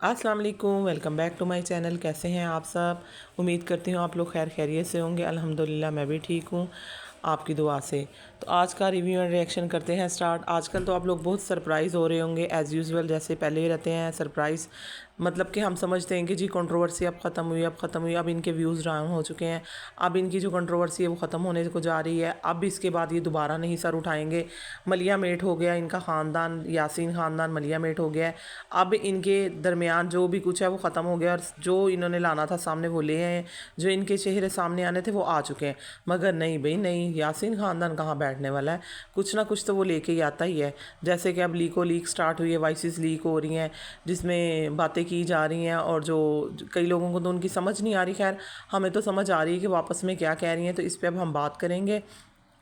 अस्सलाम वालेकुम, welcome back to my channel. कैसे हैं आप सब? उम्मीद करती हूँ आप लोग खैर खैरियत से होंगे। अल्हम्दुलिल्लाह मैं भी ठीक हूँ आपकी दुआ से। तो आज का रिव्यू एंड रिएक्शन करते हैं स्टार्ट। आजकल तो आप लोग बहुत सरप्राइज़ हो रहे होंगे एज़ यूजुअल, जैसे पहले ही रहते हैं सरप्राइज़। मतलब कि हम समझते हैं कि जी कंट्रोवर्सी अब ख़त्म हुई, अब इनके व्यूज़ डाउन हो चुके हैं, अब इनकी जो कंट्रोवर्सी है वो ख़त्म होने को जा रही है, अब इसके बाद ये दोबारा नहीं सर उठाएंगे। मलिया मेट हो गया इनका ख़ानदान, यासीन ख़ानदान मलिया मेट हो गया है। अब इनके दरमियान जो भी कुछ है वो ख़त्म हो गया और जो इन्होंने लाना था सामने वो ले आए हैं, जो इनके चेहरे सामने आने थे वो आ चुके हैं। मगर नहीं भाई नहीं, यासीन ख़ानदान कहाँ बैठने वाला है, कुछ ना कुछ तो वो लेके ही आता ही है। जैसे कि अब लीक स्टार्ट हुई है, वॉइसेस लीक हो रही हैं जिसमें बातें की जा रही हैं, और जो कई लोगों को तो उनकी समझ नहीं आ रही। खैर हमें तो समझ आ रही है कि वो आपस में क्या कह रही हैं, तो इस पर अब हम बात करेंगे।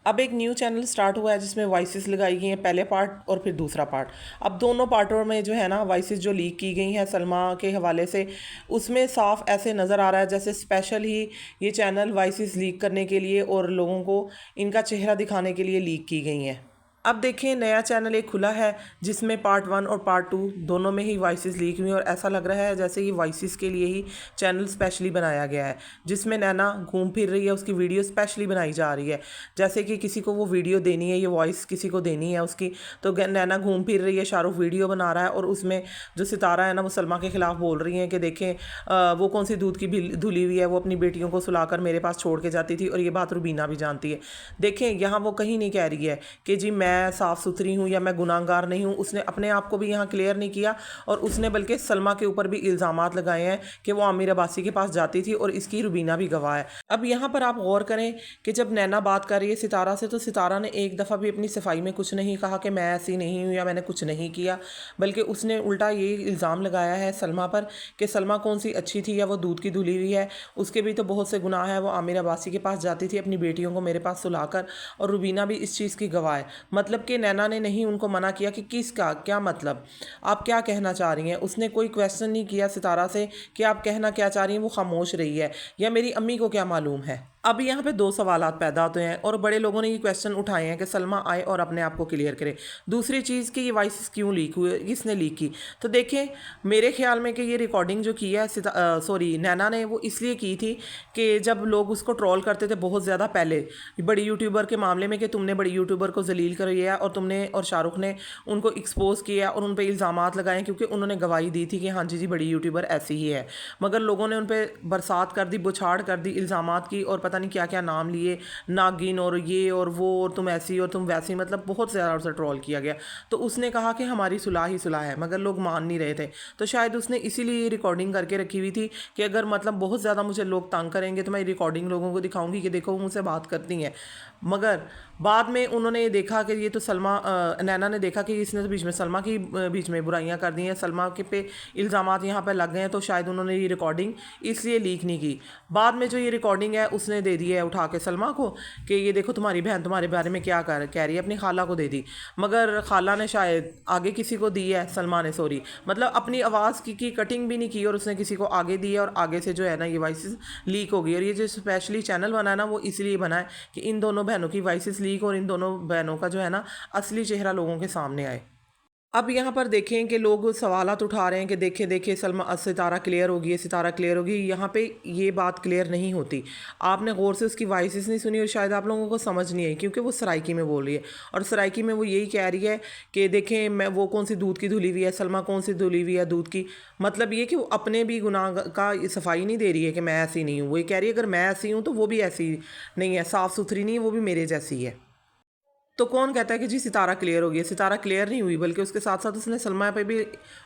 अब एक न्यू चैनल स्टार्ट हुआ है जिसमें वॉइसेस लगाई गई हैं, पहले पार्ट और फिर दूसरा पार्ट। अब दोनों पार्टों में जो है ना वॉइसेस जो लीक की गई हैं सलमा के हवाले से, उसमें साफ ऐसे नज़र आ रहा है जैसे स्पेशल ही ये चैनल वॉइसेस लीक करने के लिए और लोगों को इनका चेहरा दिखाने के लिए लीक की गई हैं। अब देखिए नया चैनल एक खुला है जिसमें पार्ट 1 और पार्ट 2 दोनों में ही वॉइसेस लीक हुई, और ऐसा लग रहा है जैसे ये वॉइसेस के लिए ही चैनल स्पेशली बनाया गया है, जिसमें नैना घूम फिर रही है, उसकी वीडियो स्पेशली बनाई जा रही है। जैसे कि किसी को वो वीडियो देनी है, ये वॉइस किसी को देनी है उसकी, तो नैना घूम फिर रही है, शाहरुख वीडियो बना रहा है, और उसमें जो सितारा है ना वो सलमा के खिलाफ बोल रही हैं कि देखें वो कौन सी दूध की धुली हुई है, वो अपनी बेटियों को सुलाकर मेरे पास छोड़ के जाती थी, और ये बात रुबीना भी जानती है। देखें यहाँ वो कहीं नहीं कह रही है कि जी मैं साफ़ सुथरी हूँ या मैं गुनाहगार नहीं हूँ, उसने अपने आप को भी यहाँ क्लियर नहीं किया, और उसने बल्कि सलमा के ऊपर भी इल्ज़ामात लगाए हैं कि वो आमिर अब्बासी के पास जाती थी, और इसकी रुबीना भी गवाह है। अब यहाँ पर आप गौर करें कि जब नैना बात कर रही है सितारा से, तो सितारा ने एक दफ़ा भी अपनी सफाई में कुछ नहीं कहा कि मैं ऐसी नहीं हूँ या मैंने कुछ नहीं किया, बल्कि उसने उल्टा ये इल्ज़ाम लगाया है सलमा पर कि सलमा कौन सी अच्छी थी या वो दूध की धुली हुई है, उसके भी तो बहुत से गुनाह है, वो आमिर अब्बासी के पास जाती थी अपनी बेटियों को मेरे पास सुलाकर, और रुबीना भी इस चीज़ की गवाह है। मतलब कि नैना ने नहीं उनको मना किया कि किसका क्या मतलब, आप क्या कहना चाह रही हैं। उसने कोई क्वेश्चन नहीं किया सितारा से कि आप कहना क्या चाह रही हैं, वो खामोश रही है, या मेरी अम्मी को क्या मालूम है। अब यहाँ पे दो सवालात पैदा होते हैं, और बड़े लोगों ने ये क्वेश्चन उठाए हैं कि सलमा आए और अपने आप को क्लियर करे। दूसरी चीज़ कि ये वॉइस क्यों लीक हुई, किसने लीक की। तो देखें मेरे ख्याल में कि ये रिकॉर्डिंग जो की है सॉरी नैना ने, वो इसलिए की थी कि जब लोग उसको ट्रोल करते थे बहुत ज़्यादा पहले बड़ी यूट्यूबर के मामले में कि तुमने बड़ी यूट्यूबर को जलील कर दिया, और तुमने और शाहरुख ने उनको एक्सपोज किया और उन पर इल्ज़ामात लगाए, क्योंकि उन्होंने गवाही दी थी कि हाँ जी बड़ी यूट्यूबर ऐसी ही है। मगर लोगों ने उन पर बरसात कर दी, बुछाड़ कर दी इल्ज़ामात की, और पता नहीं क्या क्या नाम लिए, नागिन और ये और वो, और तुम ऐसी और तुम वैसी, मतलब बहुत ज़्यादा उसे ट्रोल किया गया। तो उसने कहा कि हमारी सुलह ही सुलह है, मगर लोग मान नहीं रहे थे। तो शायद उसने इसीलिए रिकॉर्डिंग करके रखी हुई थी कि अगर मतलब बहुत ज़्यादा मुझे लोग तंग करेंगे तो मैं रिकॉर्डिंग लोगों को दिखाऊंगी कि देखो वो मुझसे बात करती हैं। मगर बाद में उन्होंने ये देखा कि ये तो सलमा नैना ने देखा कि इसने तो बीच में सलमा की बीच में बुराइयां कर दी हैं, सलमा के पे इल्ज़ामात यहाँ पे लग गए हैं, तो शायद उन्होंने ये रिकॉर्डिंग इसलिए लीक नहीं की। बाद में जो ये रिकॉर्डिंग है उसने दे दी है उठा के सलमा को कि ये देखो तुम्हारी बहन तुम्हारे बारे में क्या कह रही है, अपनी खाला को दे दी। मगर खाला ने शायद आगे किसी को दी है, सलमा ने सॉरी, मतलब अपनी आवाज़ की कटिंग भी नहीं की, और उसने किसी को आगे दी है, और आगे से जो है ना ये वॉइस लीक हो गई। और ये जो स्पेशली चैनल बना है ना वो इसलिए बना है कि इन दोनों बहनों की वॉइस लीक और इन दोनों बहनों का जो है ना असली चेहरा लोगों के सामने आए। अब यहाँ पर देखें कि लोग सवालात उठा रहे हैं कि देखे देखे सलमा सितारा क्लियर होगी, ये सितारा क्लियर होगी। यहाँ पे ये बात क्लियर नहीं होती। आपने गौर से उसकी वॉइस नहीं सुनी, और शायद आप लोगों को समझ नहीं आई, क्योंकि वो सराइकी में बोल रही है, और सराइकी में वो यही कह रही है कि देखें मैं वो कौन सी दूध की धुली हुई है, सलमा कौन सी धुली हुई है दूध की। मतलब ये कि वो अपने भी गुनाह का सफाई नहीं दे रही है कि मैं ऐसी नहीं हूँ, वो ये कह रही है अगर मैं ऐसी हूँ तो वो भी ऐसी नहीं है, साफ़ सुथरी नहीं है, वो भी मेरे जैसी है। तो कौन कहता है कि जी सितारा क्लियर हो गई? सितारा क्लियर नहीं हुई, बल्कि उसके साथ साथ उसने सलमा पे भी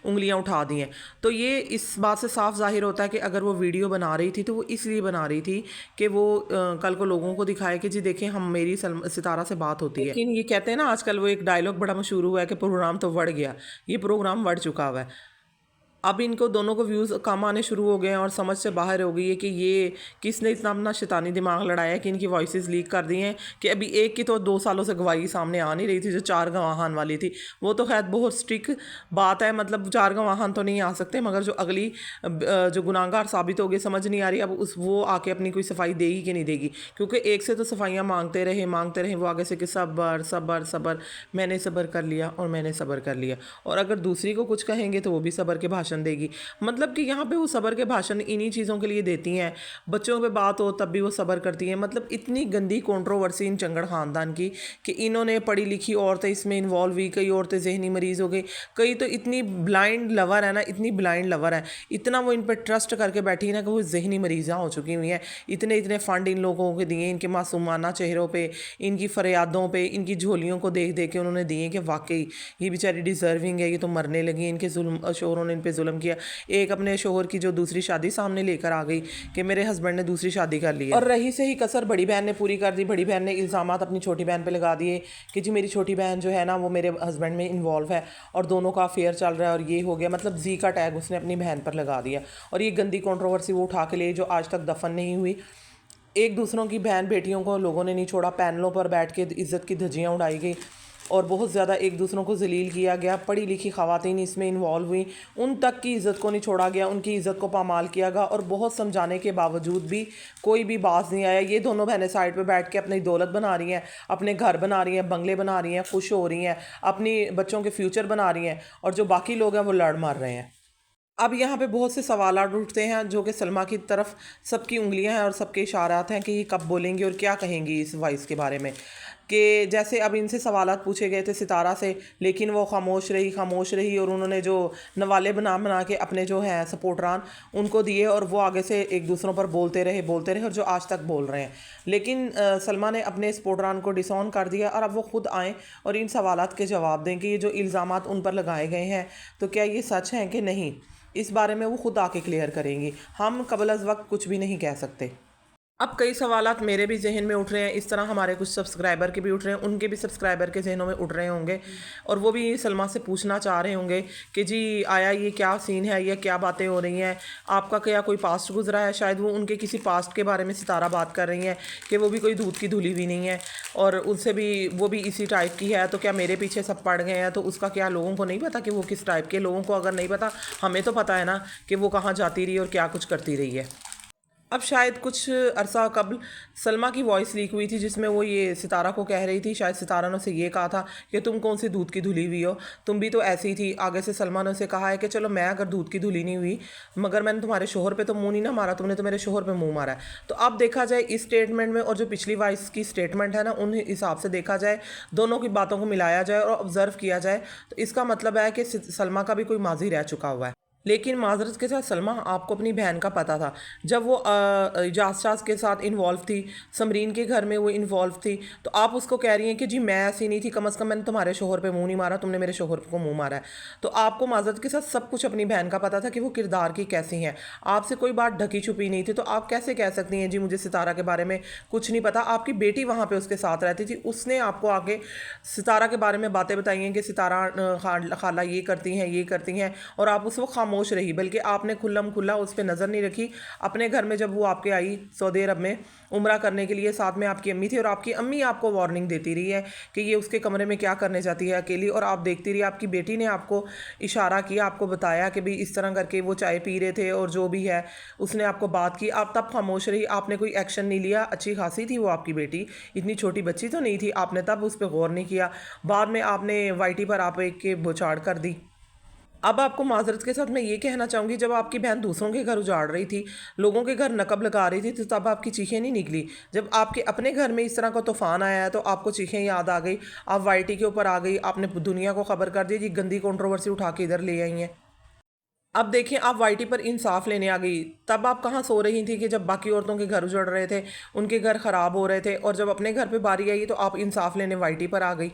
उंगलियां उठा दी हैं। तो ये इस बात से साफ जाहिर होता है कि अगर वो वीडियो बना रही थी तो वो इसलिए बना रही थी कि वो कल को लोगों को दिखाए कि जी देखें हम मेरी सितारा से बात होती है। लेकिन ये कहते हैं ना आजकल, वो एक डायलॉग बड़ा मशहूर हुआ है कि प्रोग्राम तो बढ़ गया, ये प्रोग्राम बढ़ चुका हुआ है। अब इनको दोनों को व्यूज़ कम आने शुरू हो गए हैं, और समझ से बाहर हो गई है कि ये किसने इतना अपना शैतानी दिमाग लड़ाया है कि इनकी वॉइसेस लीक कर दी हैं। कि अभी एक की तो 2 सालों से गवाही सामने आ नहीं रही थी, जो 4 गवाहान वाली थी, वो तो खैर बहुत स्ट्रिक्ट बात है, मतलब 4 गवाहान तो नहीं आ सकते, मगर जो अगली जो गुनाहगार साबित हो गए समझ नहीं आ रही अब उस वो आके अपनी कोई सफाई देगी कि नहीं देगी। क्योंकि एक से तो सफाइयाँ मांगते रहे वो आगे से कि सब्र सब्र सब्र, मैंने सब्र कर लिया और मैंने सब्र कर लिया, और अगर दूसरी को कुछ कहेंगे तो वो भी सब्र के भाषण भाषण देगी। मतलब कि यहाँ पे वो सब्र के भाषण इन्हीं चीज़ों के लिए देती हैं, बच्चों पे बात हो तब भी वो सब्र करती हैं। मतलब इतनी गंदी कंट्रोवर्सी इन चंगड़ ख़ानदान की कि इन्होंने पढ़ी लिखी औरतें इसमें इन्वॉल्व हुई, कई औरतें जहनी मरीज़ हो गई, कई तो इतनी ब्लाइंड लवर है ना, इतनी ब्लाइंड लवर है, इतना वो इन पर ट्रस्ट करके बैठी है ना कि वो जहनी मरीज़ा हो चुकी हुई हैं। इतने इतने फ़ंड इन लोगों को दिए, इनके मासूमाना चेहरों पे, इनकी फरियादों पे, इनकी झोलियों को देख देख के उन्होंने दिए कि वाकई ये बेचारी डिज़र्विंग है, ये तो मरने लगी। इनके जुल्म शोहरों ने इन पे जुल्म किया। एक अपने शोहर की जो दूसरी शादी सामने लेकर आ गई कि मेरे हस्बैंड ने दूसरी शादी कर ली है, और रही से ही कसर बड़ी बहन ने पूरी कर दी। बड़ी बहन ने इल्ज़ामात अपनी छोटी बहन पे लगा दिए कि जी मेरी छोटी बहन जो है ना वो मेरे हस्बैंड में इन्वॉल्व है और दोनों का अफेयर चल रहा है और ये हो गया। मतलब जी का टैग उसने अपनी बहन पर लगा दिया और ये गंदी कंट्रोवर्सी वो उठा के ले जो आज तक दफन नहीं हुई। एक दूसरों की बहन बेटियों को लोगों ने नहीं छोड़ा, पैनलों पर बैठ के इज़्ज़त की धज्जियाँ उड़ाई गई और बहुत ज़्यादा एक दूसरों को जलील किया गया। पढ़ी लिखी ख़वातीन इसमें इन्वॉल्व हुई, उन तक की इज़्ज़त को नहीं छोड़ा गया, उनकी इज़्ज़त को पामाल किया गया और बहुत समझाने के बावजूद भी कोई भी बात नहीं आया। ये दोनों बहनें साइड पे बैठ के अपनी दौलत बना रही हैं, अपने घर बना रही हैं, बंगले बना रही हैं, खुश हो रही हैं, अपनी बच्चों के फ्यूचर बना रही हैं और जो बाकी लोग हैं वो लड़ मार रहे हैं। अब यहाँ पे बहुत से सवाल उठते हैं जो कि सलमा की तरफ सबकी उंगलियां हैं और सबके इशारात हैं कि ये कब बोलेंगी और क्या कहेंगी इस वॉइस के बारे में। कि जैसे अब इनसे सवालात पूछे गए थे सितारा से, लेकिन वो खामोश रही और उन्होंने जो नवाले बना बना के अपने जो हैं सपोर्टरान उनको दिए और वो आगे से एक दूसरों पर बोलते रहे और जो आज तक बोल रहे हैं। लेकिन सलमा ने अपने सपोर्टरान को डिसऑन कर दिया और अब वो खुद आएँ और इन सवालात के जवाब दें कि ये जो इल्ज़ामात उन पर लगाए गए हैं तो क्या ये सच हैं कि नहीं। इस बारे में वो खुद आके क्लियर करेंगी, हम कबल अज़ वक्त कुछ भी नहीं कह सकते। अब कई सवालात मेरे भी जहन में उठ रहे हैं, इस तरह हमारे कुछ सब्सक्राइबर के भी उठ रहे हैं, उनके भी सब्सक्राइबर के जहनों में उठ रहे होंगे और वो भी सलमा से पूछना चाह रहे होंगे कि जी आया ये क्या सीन है, ये क्या बातें हो रही हैं, आपका क्या कोई पास्ट गुजरा है। शायद वो उनके किसी पास्ट के बारे में सितारा बात कर रही हैं कि वो भी कोई दूध की धुली भी नहीं है और उनसे भी वो भी इसी टाइप की है, तो क्या मेरे पीछे सब पड़ गए हैं। तो उसका क्या लोगों को नहीं पता कि वो किस टाइप के, लोगों को अगर नहीं पता, हमें तो पता है ना कि वो कहाँ जाती रही और क्या कुछ करती रही है। अब शायद कुछ अरसा कबल सलमा की वॉइस लीक हुई थी जिसमें वो ये सितारा को कह रही थी, शायद सितारा ने उसे ये कहा था कि तुम कौन सी दूध की धुली हुई हो, तुम भी तो ऐसी ही थी। आगे से सलमा ने उसे कहा है कि चलो मैं अगर दूध की धुली नहीं हुई मगर मैंने तुम्हारे शोहर पे तो मुंह नहीं ना मारा, तुमने तो मेरे शोहर पे मुंह मारा है। तो अब देखा जाए इस स्टेटमेंट में और जो पिछली वॉइस की स्टेटमेंट है ना, उन हिसाब से देखा जाए, दोनों की बातों को मिलाया जाए और ऑब्जर्व किया जाए तो इसका मतलब है कि सलमा का भी कोई माजी रह चुका हुआ है। लेकिन माजरत के साथ सलमा, आपको अपनी बहन का पता था जब वो जासूस के साथ इन्वॉल्व थी, समरीन के घर में वो इन्वॉल्व थी, तो आप उसको कह रही हैं कि जी मैं ऐसी नहीं थी, कम अज़ कम मैंने तुम्हारे शोहर पे मुंह नहीं मारा, तुमने मेरे शोहर को मुंह मारा है। तो आपको माजरत के साथ सब कुछ अपनी बहन का पता था कि वो किरदार की कैसी हैं, आपसे कोई बात ढकी छुपी नहीं थी। तो आप कैसे कह सकती हैं जी मुझे सितारा के बारे में कुछ नहीं पता। आपकी बेटी वहाँ पर उसके साथ रहती थी, उसने आपको आगे सितारा के बारे में बातें बताई हैं कि सितारा खाला ये करती हैं और आप उस वक्त खामोश रही, बल्कि आपने खुल्लम खुल्ला उस पर नज़र नहीं रखी। अपने घर में जब वो आपके आई सऊदी अरब में उम्रा करने के लिए, साथ में आपकी अम्मी थी और आपकी अम्मी आपको वार्निंग देती रही है कि ये उसके कमरे में क्या करने जाती है अकेली, और आप देखती रही। आपकी बेटी ने आपको इशारा किया, आपको बताया कि भाई इस तरह करके वो चाय पी रहे थे और जो भी है उसने आपको बात की, आप तब खामोश रही, आपने कोई एक्शन नहीं लिया। अच्छी खासी थी वो आपकी बेटी, इतनी छोटी बच्ची तो नहीं थी, आपने तब उस पर गौर नहीं किया। बाद में आपने वाईटी पर आप एक के बौछाड़ कर दी। अब आपको माजरत के साथ मैं ये कहना चाहूँगी, जब आपकी बहन दूसरों के घर उजाड़ रही थी, लोगों के घर नकब लगा रही थी, तो तब आपकी चीखें नहीं निकली। जब आपके अपने घर में इस तरह का तूफान आया है तो आपको चीखें याद आ गई, आप वाईटी के ऊपर आ गई, आपने दुनिया को खबर कर दी, जी गंदी कंट्रोवर्सी उठा के इधर ले आई हैं। अब देखिए आप वाईटी पर इंसाफ लेने आ गई, तब आप कहाँ सो रही थी कि जब बाकी औरतों के घर उजड़ रहे थे, उनके घर ख़राब हो रहे थे, और जब अपने घर पे बारी आई तो आप इंसाफ लेने वाईटी पर आ गई।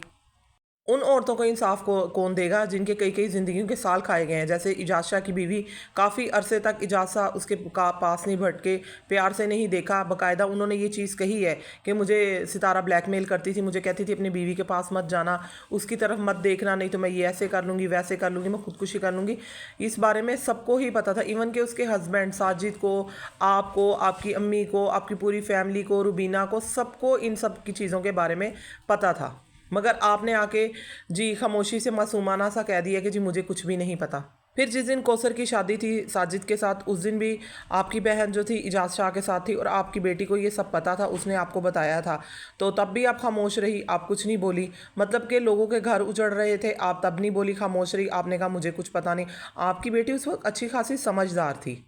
उन औरतों को इंसाफ को कौन देगा जिनके कई कई ज़िंदगियों के साल खाए गए हैं। जैसे इजाज़ शाह की बीवी, काफ़ी अरसे तक इजाज़ शाह उसके पास नहीं भटके, प्यार से नहीं देखा, बाकायदा उन्होंने ये चीज़ कही है कि मुझे सितारा ब्लैकमेल करती थी, मुझे कहती थी अपनी बीवी के पास मत जाना, उसकी तरफ मत देखना, नहीं तो मैं ये ऐसे कर लूँगी, वैसे कर लूँगी, मैं खुदकुशी कर लूँगी। इस बारे में सबको ही पता था, इवन कि उसके हस्बैंड साजिद को, आपको, आपकी अम्मी को, आपकी पूरी फैमिली को, रुबीना को, सबको इन सब की चीज़ों के बारे में पता था। मगर आपने आके जी खामोशी से मासूमाना सा कह दिया कि जी मुझे कुछ भी नहीं पता। फिर जिस दिन कौसर की शादी थी साजिद के साथ, उस दिन भी आपकी बहन जो थी इजाज़ शाह के साथ थी और आपकी बेटी को ये सब पता था, उसने आपको बताया था। तो तब भी आप खामोश रही, आप कुछ नहीं बोली। मतलब कि लोगों के घर उजड़ रहे थे, आप तब नहीं बोली, खामोश रही। आपने कहा मुझे कुछ पता नहीं। आपकी बेटी उस वक्त अच्छी खासी समझदार थी।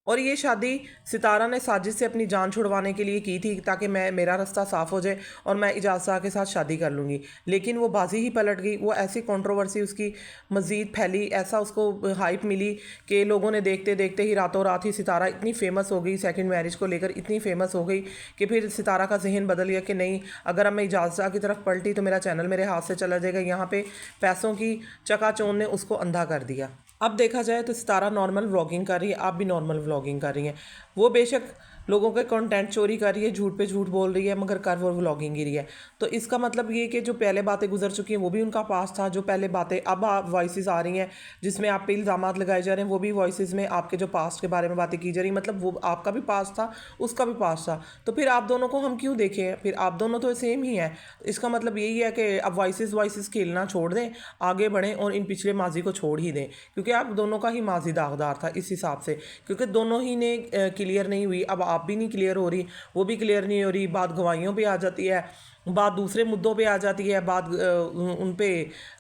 और ये शादी सितारा ने साजिद से अपनी जान छुड़वाने के लिए की थी, ताकि मेरा रास्ता साफ़ हो जाए और मैं इजाज़ शाह के साथ शादी कर लूँगी। लेकिन वो बाजी ही पलट गई। वो ऐसी कंट्रोवर्सी उसकी मज़ीद फैली, ऐसा उसको हाइप मिली कि लोगों ने देखते देखते ही रातों रात ही सितारा इतनी फेमस हो गई, सेकंड मैरिज को लेकर इतनी फेमस हो गई कि फिर सितारा का जहन बदल गया कि नहीं, अगर अब मैं इजाज़ शाह की तरफ पलटी तो मेरा चैनल मेरे हाथ से चला जाएगा। यहाँ पे पैसों की चकाचौंध ने उसको अंधा कर दिया। अब देखा जाए तो सितारा नॉर्मल व्लॉगिंग कर रही है, आप भी नॉर्मल व्लॉगिंग कर रही हैं। वो बेशक लोगों के कंटेंट चोरी कर रही है, झूठ पे झूठ बोल रही है, मगर कर वो व्लॉगिंग ही रही है। तो इसका मतलब ये कि जो पहले बातें गुजर चुकी हैं वो भी उनका पास था। जो पहले बातें अब वॉइसेस आ रही हैं जिसमें आप पे इल्ज़ामात लगाए जा रहे हैं, वो भी वॉइसेस में आपके जो पास्ट के बारे में बातें की जा रही, मतलब वो आपका भी पास था, उसका भी पास था। तो फिर आप दोनों को हम क्यों देखें? फिर आप दोनों तो सेम ही हैं। इसका मतलब यही है कि अब वॉइसेस वॉइसेस खेलना छोड़ दें, आगे बढ़ें और इन पिछले माजी को छोड़ ही दें, क्योंकि आप दोनों का ही माजी दागदार था इस हिसाब से। क्योंकि दोनों ही ने क्लियर नहीं हुई। अब आप भी नहीं क्लियर हो रही, वो भी क्लियर नहीं हो रही। बात गवाहियों पे आ जाती है, बात दूसरे मुद्दों पे आ जाती है, बात उन पे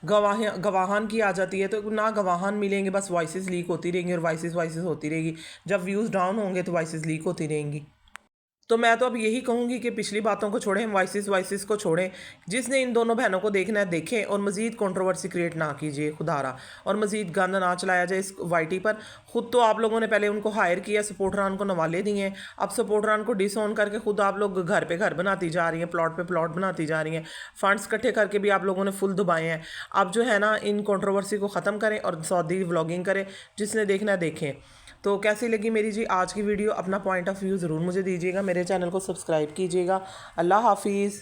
गवाहान की आ जाती है। तो ना गवाहान मिलेंगे, बस वॉइसेस लीक होती रहेंगी और वॉइसेस वॉइसेस होती रहेगी। जब व्यूज़ डाउन होंगे तो वॉइसेस लीक होती रहेंगी। तो मैं तो अब यही कहूँगी कि पिछली बातों को छोड़ें, वॉइसेस वॉइसेस को छोड़ें। जिसने इन दोनों बहनों को देखना है देखें, और मज़ीद कंट्रोवर्सी क्रिएट ना कीजिए खुदारा, और मज़ीद गंद ना चलाया जाए इस वाईटी पर। खुद तो आप लोगों ने पहले उनको हायर किया, सपोर्टरान को नवाले दिए हैं, अब सपोर्टरान को डिसऑन करके खुद आप लोग घर पे घर बनाती जा रही हैं, प्लॉट पे प्लॉट बनाती जा रही हैं। फंड्स इकट्ठे करके भी आप लोगों ने फुल दबाए हैं। अब जो है ना, इन कंट्रोवर्सी को ख़त्म करें और सऊदी व्लॉगिंग करें। जिसने देखना है देखें। तो कैसी लगी मेरी जी आज की वीडियो? अपना पॉइंट ऑफ व्यू ज़रूर मुझे दीजिएगा, मेरे चैनल को सब्सक्राइब कीजिएगा। अल्लाह हाफिज़।